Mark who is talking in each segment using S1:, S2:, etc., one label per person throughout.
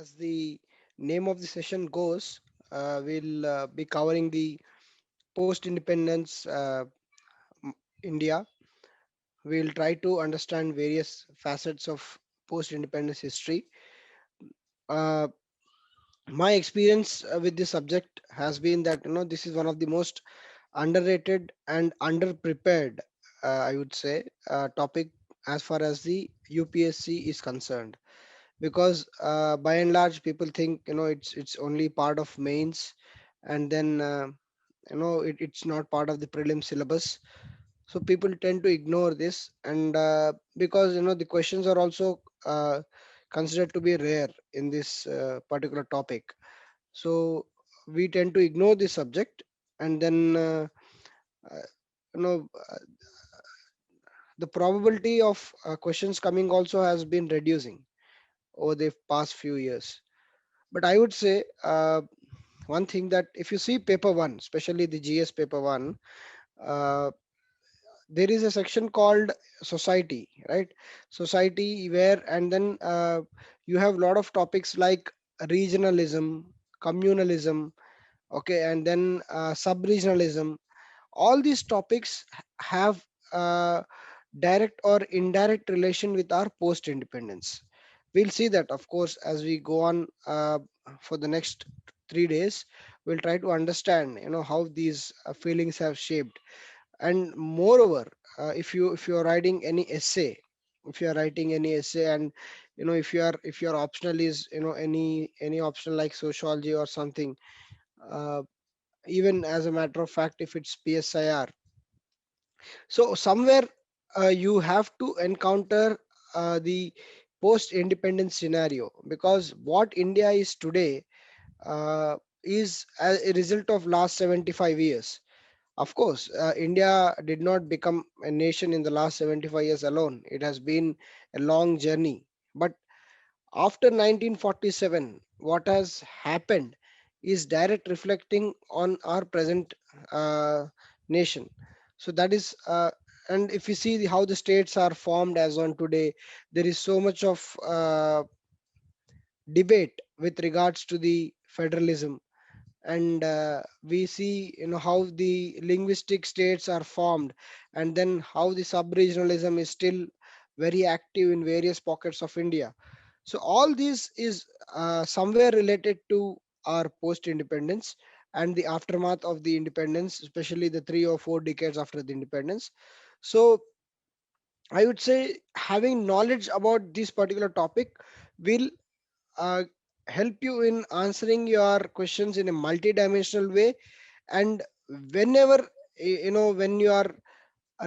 S1: As the name of the session goes, we'll be covering the post-independence m- India. We'll try to understand various facets of post-independence history. Uh, my experience with this subject has been that this is one of the most underrated and underprepared, I would say, topic as far as the UPSC is concerned. Because by and large people think it's only part of mains, and then it's not part of the prelim syllabus. So people tend to ignore this, and because the questions are also considered to be rare in this particular topic. So we tend to ignore this subject, and then uh, you know uh, the probability of questions coming also has been reducing over the past few years. But I would say one thing, that if you see paper one, especially the GS paper one, uh, there is a section called society, right? Society, where and then you have a lot of topics like regionalism, communalism, okay, and then sub-regionalism. All these topics have uh, direct or indirect relation with our post-independence. We'll see that, of course, as we go on for the next 3 days. We'll try to understand, how these feelings have shaped. And moreover, if you're writing any essay, and if your optional is any optional like sociology or something, uh, even as a matter of fact, if it's PSIR, so somewhere you have to encounter the post-independence scenario, because what India is today uh, is a result of last 75 years. Of course, India did not become a nation in the last 75 years alone. It has been a long journey. But after 1947, what has happened is direct reflecting on our present uh, nation. So that is, and if you see how the states are formed as on today, there is so much of debate with regards to the federalism. And we see how the linguistic states are formed, and then how the sub-regionalism is still very active in various pockets of India. So all this is somewhere related to our post-independence and the aftermath of the independence, especially the 3 or 4 decades after the independence. So I would say having knowledge about this particular topic will uh, help you in answering your questions in a multi-dimensional way. And whenever when you are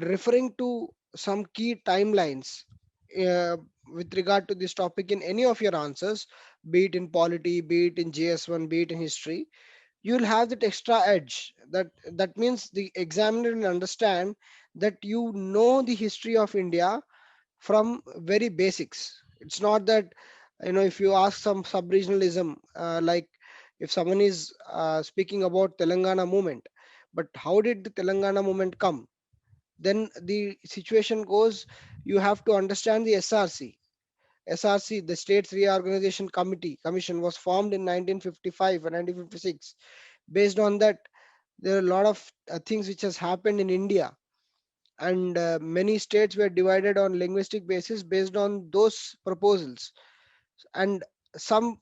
S1: referring to some key timelines uh, with regard to this topic in any of your answers, be it in polity, be it in JS1, be it in history, you'll have that extra edge. That means the examiner will understand that you know the history of India from very basics. It's not that if you ask some sub-regionalism, like if someone is speaking about Telangana movement, but how did the Telangana movement come? Then the situation goes, you have to understand the SRC. SRC, the States Reorganization Commission, was formed in 1955 or 1956. Based on that, there are a lot of things which has happened in India, and many states were divided on linguistic basis based on those proposals. And some,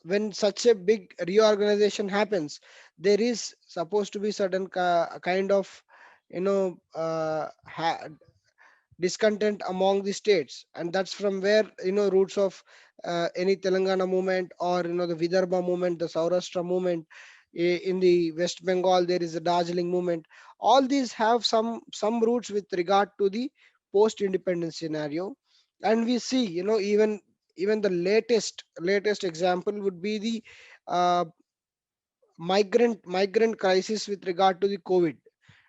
S1: when such a big reorganization happens, there is supposed to be certain kind of you know uh, ha- discontent among the states, and that's from where roots of any Telangana movement, or the Vidarbha movement, the Saurashtra movement. In the West Bengal, there is a Darjeeling movement. All these have some roots with regard to the post-independence scenario. And we see, even the latest example would be the uh, migrant crisis with regard to the COVID.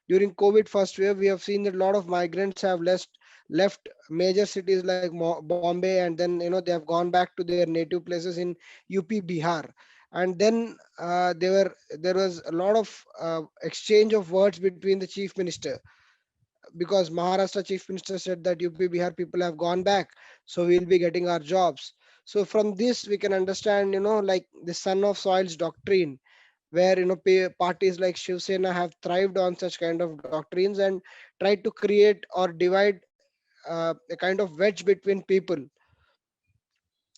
S1: During COVID first wave, we have seen that a lot of migrants have left major cities like Bombay, and then they have gone back to their native places in UP, Bihar. And then there was a lot of exchange of words between the chief minister, because Maharashtra chief minister said that UP, Bihar people have gone back, so we'll be getting our jobs. So from this we can understand, like the son of soils doctrine, where parties like Shiv Sena have thrived on such kind of doctrines and tried to create or divide a kind of wedge between people.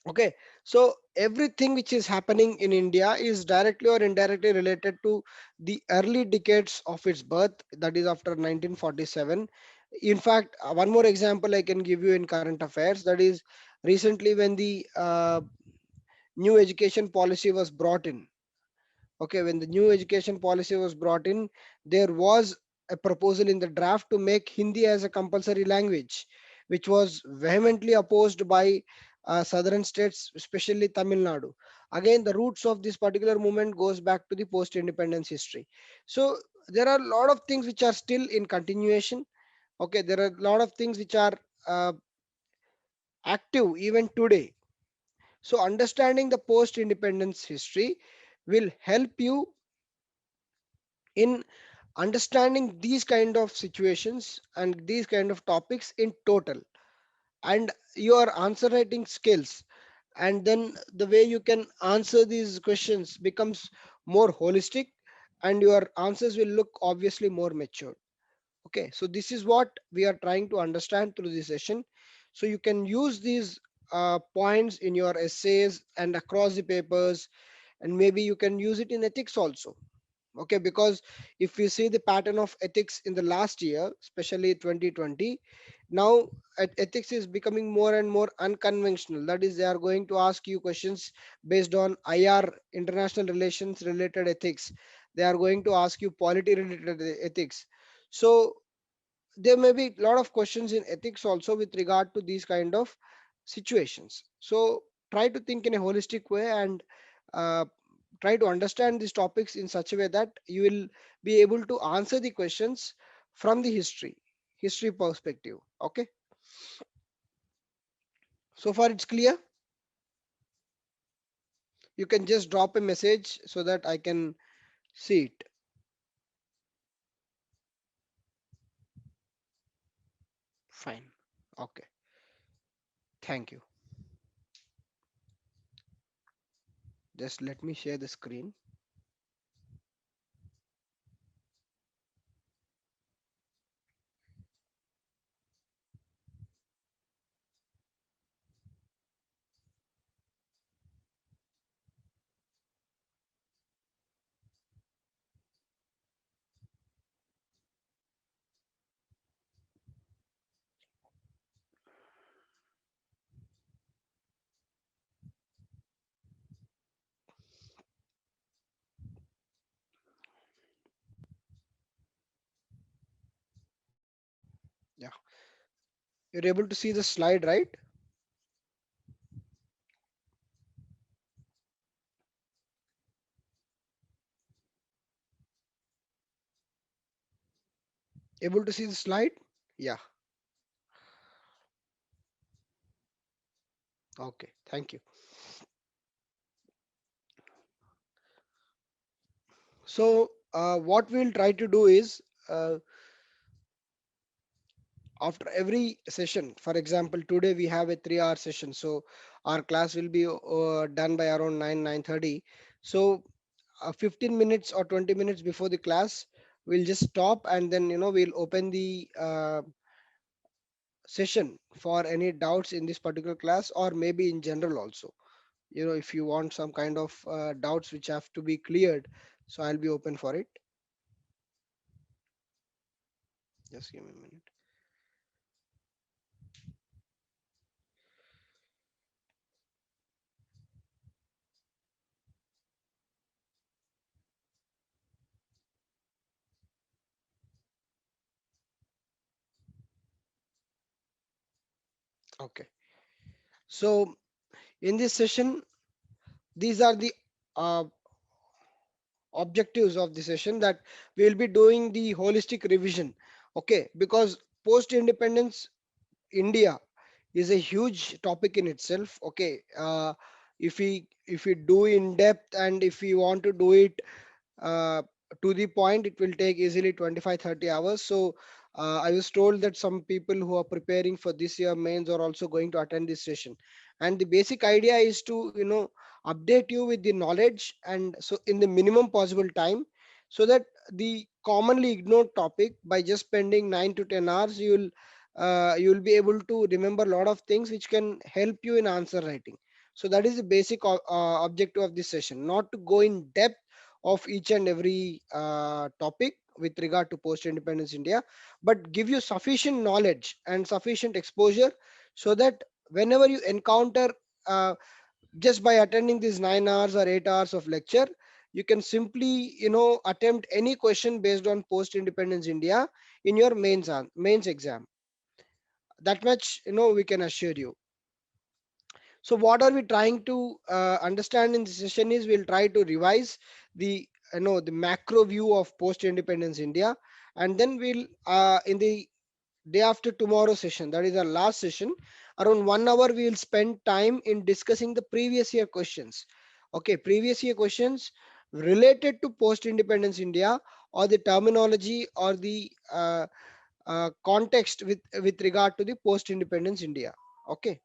S1: Okay, so everything which is happening in India is directly or indirectly related to the early decades of its birth, that is after 1947. In fact, one more example I can give you in current affairs, that is recently when the new education policy was brought in. Okay, when the new education policy was brought in, there was a proposal in the draft to make Hindi as a compulsory language, which was vehemently opposed by southern states, especially Tamil Nadu. Again, the roots of this particular movement goes back to the post-independence history. So there are a lot of things which are still in continuation. Okay, there are a lot of things which are uh, active even today. So understanding the post-independence history will help you in understanding these kind of situations and these kind of topics in total, and your answer writing skills, and then the way you can answer these questions becomes more holistic, and your answers will look obviously more mature. Okay, so this is what we are trying to understand through this session. So you can use these points in your essays and across the papers, and maybe you can use it in ethics also. Okay, because if we see the pattern of ethics in the last year, especially 2020, now ethics is becoming more and more unconventional. That is, they are going to ask you questions based on IR, international relations related ethics. They are going to ask you polity related ethics. So there may be a lot of questions in ethics also with regard to these kind of situations. So try to think in a holistic way, and uh, try to understand these topics in such a way that you will be able to answer the questions from the history perspective. Okay, so far it's clear. You can just drop a message so that I can see it. Fine. Okay, thank you. Just let me share the screen. Yeah, you're able to see the slide, right? Able to see the slide? Yeah. Okay, thank you. So what we'll try to do is, after every session, for example, today we have a 3 hour session, so our class will be done by around 9:30. So 15 minutes or 20 minutes before the class, we'll just stop, and then we'll open the session for any doubts in this particular class, or maybe in general also. If you want some kind of doubts which have to be cleared, so I'll be open for it. Just give me a minute. Okay, so in this session, these are the uh, objectives of the session, that we will be doing the holistic revision. Okay, because post independence India is a huge topic in itself. Okay, if we do in depth, and if we want to do it uh, to the point, it will take easily 25-30 hours. So I was told that some people who are preparing for this year mains are also going to attend this session, and the basic idea is to update you with the knowledge, and so in the minimum possible time, so that the commonly ignored topic, by just spending 9 to 10 hours, you'll be able to remember a lot of things which can help you in answer writing. So that is the basic objective of this session, not to go in depth of each and every topic with regard to post independence India, but give you sufficient knowledge and sufficient exposure, so that whenever you encounter, uh, just by attending these 9 hours or 8 hours of lecture, you can simply attempt any question based on post independence India in your mains exam. That much we can assure you. So what are we trying to understand in this session is, we'll try to revise the the macro view of post independence India, and then we'll in the day after tomorrow session, that is our last session, around 1 hour we will spend time in discussing the previous year questions. Okay, previous year questions related to post independence India, or the terminology, or the context with regard to the post independence India. Okay.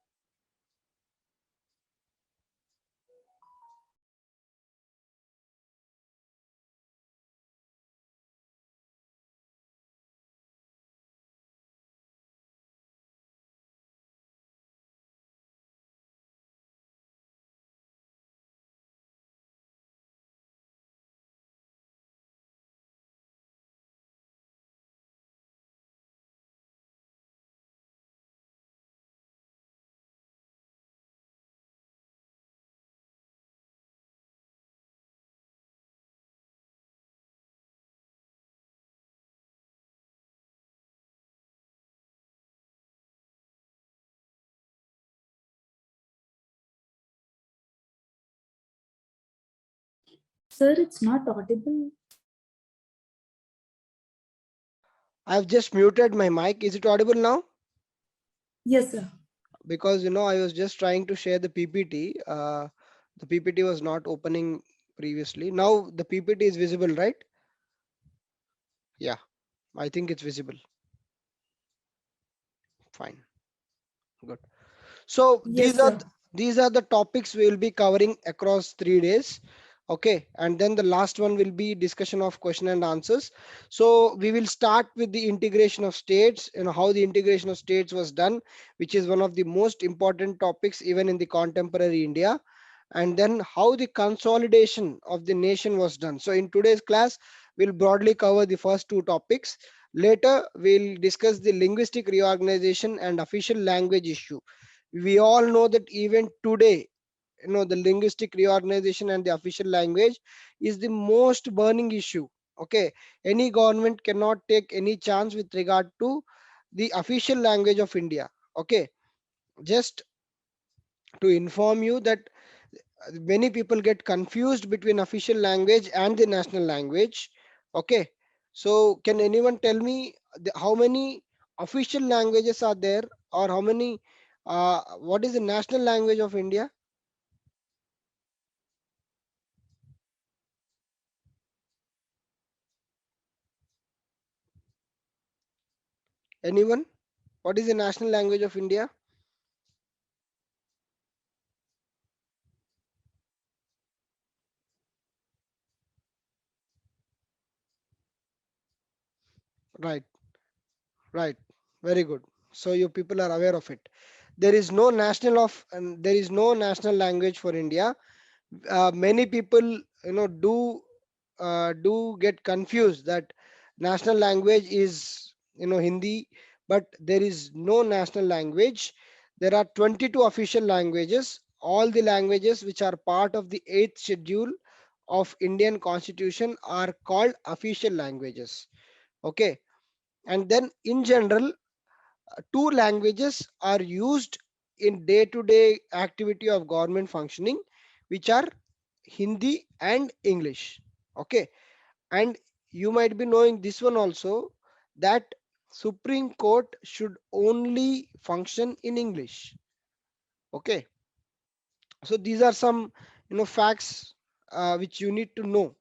S2: Sir, it's not audible.
S1: I've just muted my mic. Is it audible now?
S2: Yes, sir.
S1: Because I was just trying to share the PPT. The PPT was not opening previously. Now the PPT is visible, right? Yeah, I think it's visible. Fine, good. So
S2: Yes, sir.
S1: these are the topics we will be covering across 3 days. Okay, and then the last one will be discussion of question and answers. So we will start with the integration of states, how the integration of states was done, which is one of the most important topics even in the contemporary India, and then how the consolidation of the nation was done. So in today's class, we'll broadly cover the first two topics. Later, we'll discuss the linguistic reorganization and official language issue. We all know that even today, the linguistic reorganization and the official language is the most burning issue. Okay, any government cannot take any chance with regard to the official language of India. Okay, just to inform you that many people get confused between official language and the national language. Okay, so can anyone tell me how many official languages are there, or how many what is the national language of India? Anyone? What is the national language of India? Right, right. Very good. So you people are aware of it. There is no national of, and there is no national language for India. Many people, do get confused that national language is, Hindi, but there is no national language. There are 22 official languages. All the languages which are part of the 8th schedule of Indian Constitution are called official languages. Okay, and then in general, two languages are used in day-to-day activity of government functioning, which are Hindi and English. Okay, and you might be knowing this one also, that Supreme Court should only function in English. Okay, so these are some facts which you need to know.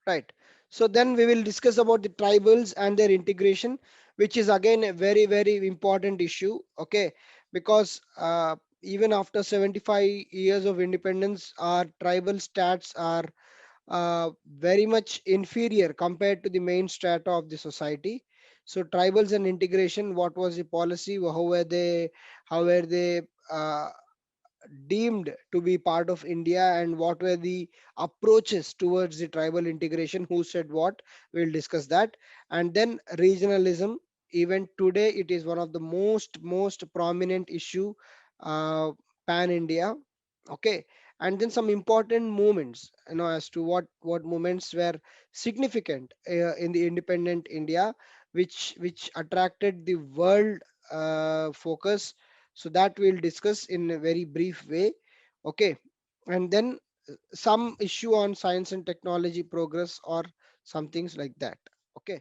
S1: Right. So then we will discuss about the tribals and their integration. which is again a very very important issue. Okay, because even after 75 years of independence, our tribal stats are very much inferior compared to the main strata of the society. So tribals and integration, what was the policy? How were they deemed to be part of India, and what were the approaches towards the tribal integration? Who said what? We'll discuss that. And then regionalism. Even today, it is one of the most prominent issue, uh, pan India. Okay, and then some important movements, as to what movements were significant in the independent India, which attracted the world focus. So that we'll discuss in a very brief way. Okay, and then some issue on science and technology progress, or some things like that. Okay.